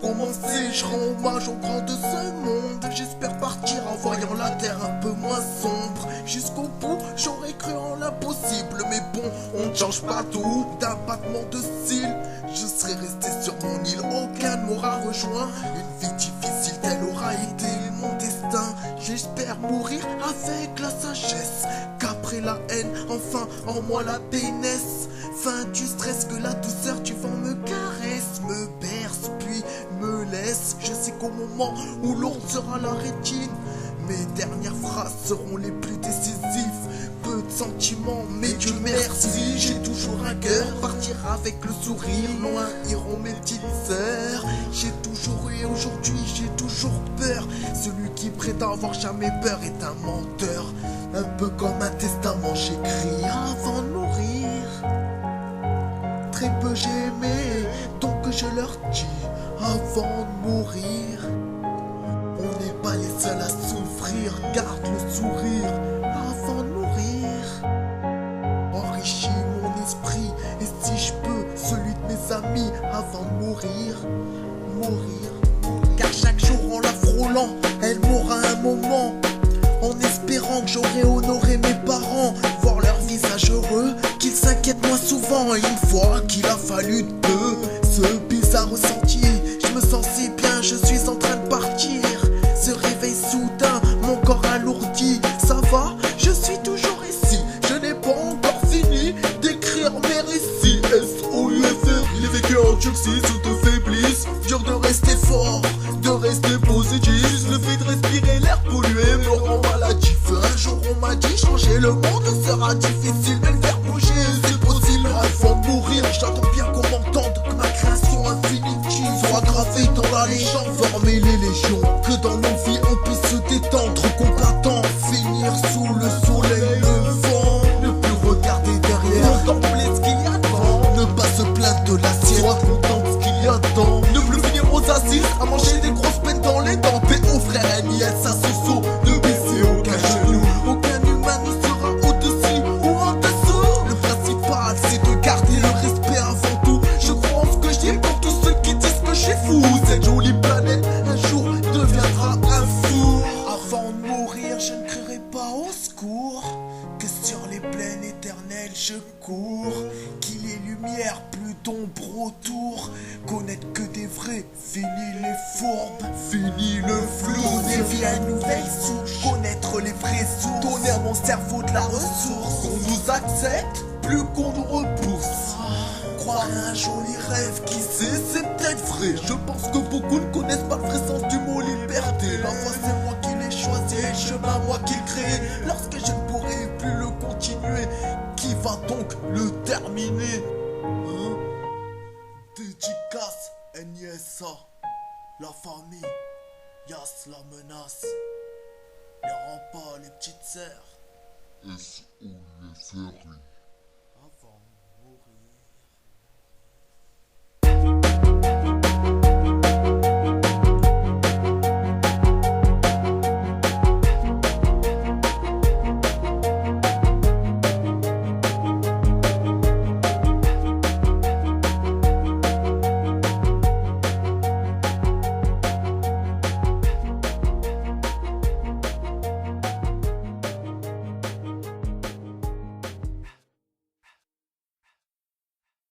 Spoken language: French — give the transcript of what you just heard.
pour commencer, je rends hommage au grand de ce monde. J'espère partir en voyant la terre un peu moins sombre. Jusqu'au bout, j'aurais cru en l'impossible. Mais bon, on ne change pas tout d'un battement de cils. Je serais resté sur mon île, aucun ne m'aura rejoint. Une vie difficile, telle aura été mon destin. J'espère mourir avec la sagesse, qu'après la haine, enfin en moi la dénesse. Fin du stress, que la douceur du vent me caresse, me berce puis me laisse. Je sais qu'au moment où lourde sera la rétine, mes dernières phrases seront les plus décisives. Peu de sentiments, mais Dieu merci, j'ai toujours un cœur. Partir avec le sourire, loin iront mes petites sœurs. J'ai toujours eu, aujourd'hui j'ai toujours peur. Celui qui prétend avoir jamais peur est un menteur. Un peu comme un testament, j'écris avant de mourir. Très peu j'ai aimé, donc je leur dis avant de mourir. On n'est pas les seuls à souffrir, garde le sourire avant de mourir. Enrichis mon esprit, et si je peux, celui de mes amis avant de mourir. Car chaque jour en la frôlant, elle mourra un moment, en espérant que j'aurai honoré mes parents, voir leur visage heureux, qu'ils s'inquiètent moins souvent. Une fois qu'il a fallu de ce bizarre ressenti, je me sens si bien, je suis en train de partir. Ce réveil soudain, mon corps alourdi. Ça va, je suis toujours ici, je n'ai pas encore fini d'écrire mes récits. S.O.U.F.R. Il est vécu en Turquie sous de faiblesse. Dur de rester fort, de rester positif. Le fait de respirer l'air pollué me rend maladif. Un jour on m'a dit changer le monde sera difficile, mais le faire bouger c'est possible. Avant de mourir, j'attends bien qu'on m'entende, que ma création infinitive soit gravée dans la légende. Former les légions, que dans nos vies on puisse se détendre, combattant, finir sous le soleil levant. Ne plus regarder derrière, contempler ce qu'il y a devant. Ne pas se plaindre de l'assiette, sois content de ce qu'il y a dedans. Ne plus finir aux assises, à manger des grosses peines dans les dents. P.O. frère NIS à Soso, ne baisser aucun genou. Aucun humain ne sera au-dessus ou en dessous. Le principal c'est de garder le respect avant tout. Je crois en ce que je dis pour tous ceux qui disent que je suis fou. Cette jolie planète un jour deviendra un fou. Avant de mourir, je ne crierai pas au secours, que sur les plaines éternelles je cours. Qu'il y ait lumière, plus d'ombre autour. Connaître que des vrais, fini les fourbes, fini le flou. Des vies à une nouvelle souche, connaître les vraies sources. Donner à mon cerveau de la ressource. Qu'on nous accepte, plus qu'on nous repousse. Croire à un joli rêve, qui sait, c'est peut-être vrai. Je pense que beaucoup ne connaissent pas le vrai sens du mot liberté. La voie c'est moi qui l'ai choisi, le chemin moi qui le crée. Lorsque je ne pourrai plus le continuer, qui va donc le terminer? Dédicace NISA, la famille, Yas la menace. Les remparts, les petites sœurs. S.O.U.F.R.